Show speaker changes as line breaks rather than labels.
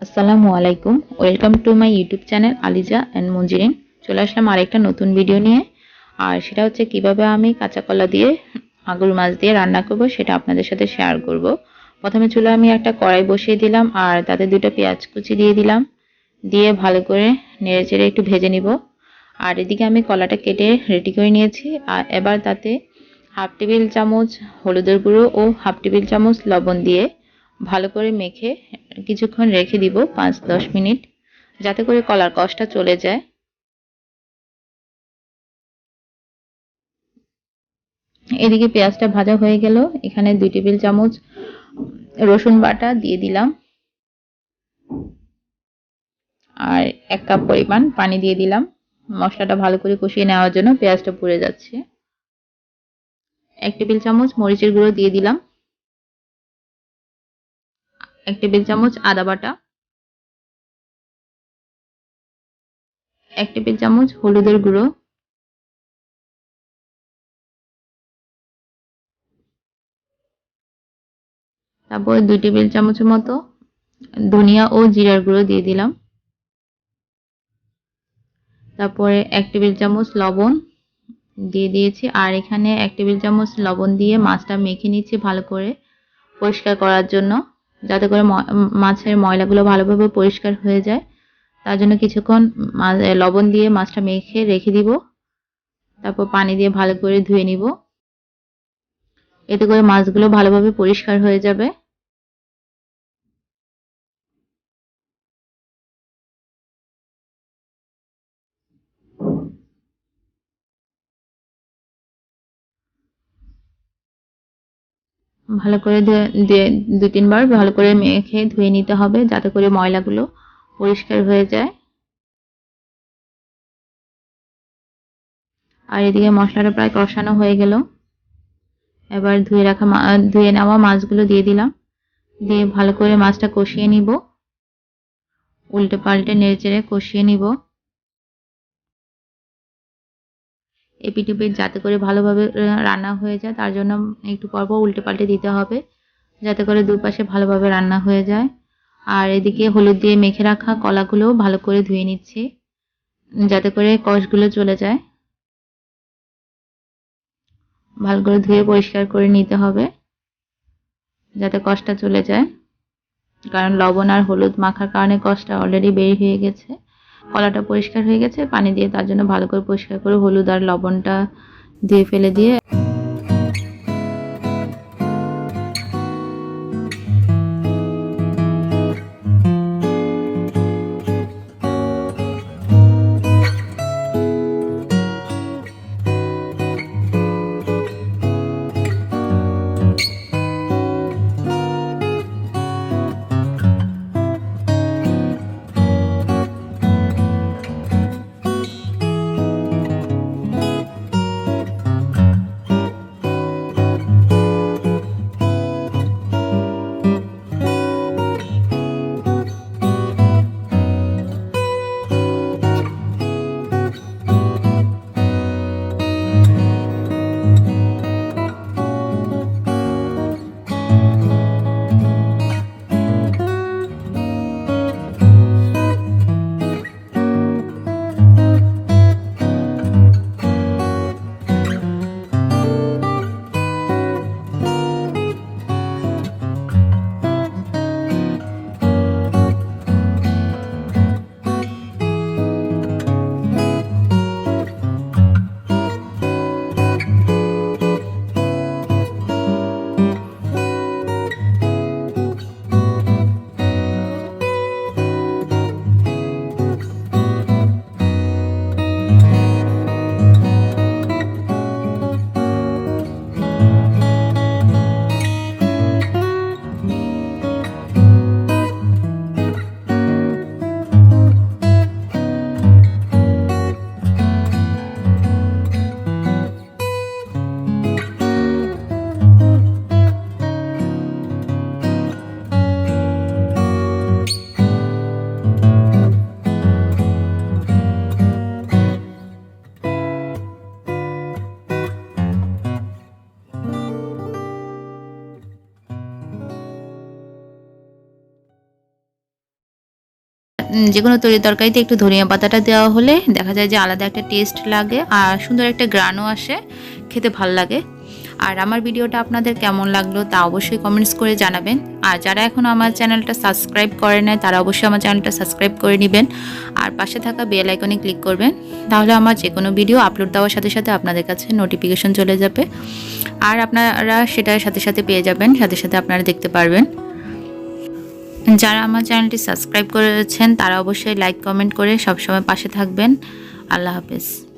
আসসালামু আলাইকুম। Welcome to my YouTube channel Aliza and Manjirin. চলে আসলাম আরেকটা নতুন ভিডিও নিয়ে। আর সেটা হচ্ছে কিভাবে আমি কাঁচা কলা দিয়ে মাগুর মাছ দিয়ে রান্না করব সেটা আপনাদের সাথে শেয়ার করব। প্রথমে চুলায় আমি একটা কড়াই বসিয়ে দিলাম আর তাতে দুটো পেঁয়াজ কুচি দিয়ে দিলাম। দিয়ে ভালো করে নেড়েচেড়ে একটু ভেজে নিব। আর এদিকে আমি কলাটা কেটে রেডি করে নিয়েছি। আর এবার তাতে হাফ টেবিল চামচ হলুদের গুঁড়ো ও হাফ টেবিল চামচ লবণ দিয়ে ভালো করে মেখে কিছুক্ষণ রেখে দিব 5-10 মিনিট, যাতে করে কলার কষটা চলে যায়। এদিকে পেঁয়াজটা ভাজা হয়ে গেল। এখানে 2 টেবিল চামচ রসুন বাটা দিয়ে দিলাম আর 1 কাপ পরিমাণ পানি দিয়ে দিলাম মশলাটা ভালো করে কষিয়ে নেওয়ার জন্য। পেঁয়াজটা পুড়ে যাচ্ছে। 1 টেবিল চামচ মরিচের গুঁড়ো দিয়ে দিলাম, 1 টেবিল চামচ আদা বাটা, 1 টেবিল চামচ হলুদের গুঁড়ো, তারপর 2 টেবিল চামচের মতো ধনিয়া ও জিরার গুঁড়ো দিয়ে দিলাম। তারপরে 1 টেবিল চামচ লবণ দিয়ে দিয়েছি। আর এখানে 1 টেবিল চামচ লবণ দিয়ে মাছটা মেখে নিচ্ছি ভালো করে পরিষ্কার করার জন্য, যাতে করে মাছের ময়লাগুলো ভালোভাবে পরিষ্কার হয়ে যায়। তার জন্য কিছুক্ষণ লবণ দিয়ে মাছটা মেখে রেখে দিব। তারপর পানি দিয়ে ভালো করে ধুয়ে নিব। এতে করে মাছগুলো ভালোভাবে পরিষ্কার হয়ে যাবে। ভালো করে 2-3 বার ভালো করে মেখে ধুয়ে নিতে হবে, যাতে করে ময়লাগুলো পরিষ্কার হয়ে যায়। আর এদিকে মশলাটা প্রায় কষানো হয়ে গেল। এবার ধুয়ে নেওয়া মাছগুলো দিয়ে দিলাম। দিয়ে ভালো করে মাছটা কষিয়ে নিব, উল্টে পাল্টে নেড়েচেড়ে কষিয়ে নিব এপিঠ ওপিঠ, যাতে করে ভালোভাবে রান্না হয়ে যায়। তার জন্য একটু পর পর উল্টে পাল্টে দিতে হবে, যাতে করে দুপাশে ভালোভাবে রান্না হয়ে যায়। আর এদিকে হলুদ দিয়ে মেখে রাখা কলাগুলো ভালো করে ধুয়ে নিচ্ছি, যাতে করে কষগুলো চলে যায়। ভালো করে ধুয়ে পরিষ্কার করে নিতে হবে, যাতে কষটা চলে যায়। কারণ লবণ আর হলুদ মাখার কারণে কষটা অলরেডি বের হয়ে গেছে। কলাটা পরিষ্কার হয়ে গেছে পানি দিয়ে, তার জন্য ভালো করে পরিষ্কার করে হলুদ আর লবণটা দিয়ে ফেলে দিয়ে যে কোনো তরি তরকারিতে একটু ধনিয়া পাতাটা দেওয়া হলে দেখা যায় যে আলাদা একটা টেস্ট লাগে আর সুন্দর একটা গ্রানও আসে, খেতে ভাল লাগে। আর আমার ভিডিওটা আপনাদের কেমন লাগলো তা অবশ্যই কমেন্টস করে জানাবেন। আর যারা এখনও আমার চ্যানেলটা সাবস্ক্রাইব করে নাই তারা অবশ্যই আমার চ্যানেলটা সাবস্ক্রাইব করে নেবেন আর পাশে থাকা বেল আইকনে ক্লিক করবেন, তাহলে আমার যে কোনো ভিডিও আপলোড দেওয়ার সাথে সাথে আপনাদের কাছে নোটিফিকেশন চলে যাবে আর আপনারা সেটা সাথে সাথে পেয়ে যাবেন, সাথে সাথে আপনারা দেখতে পারবেন। যারা আমার চ্যানেলটি সাবস্ক্রাইব করেছেন তারা অবশ্যই লাইক কমেন্ট করে সবসময় পাশে থাকবেন। আল্লাহ হাফেজ।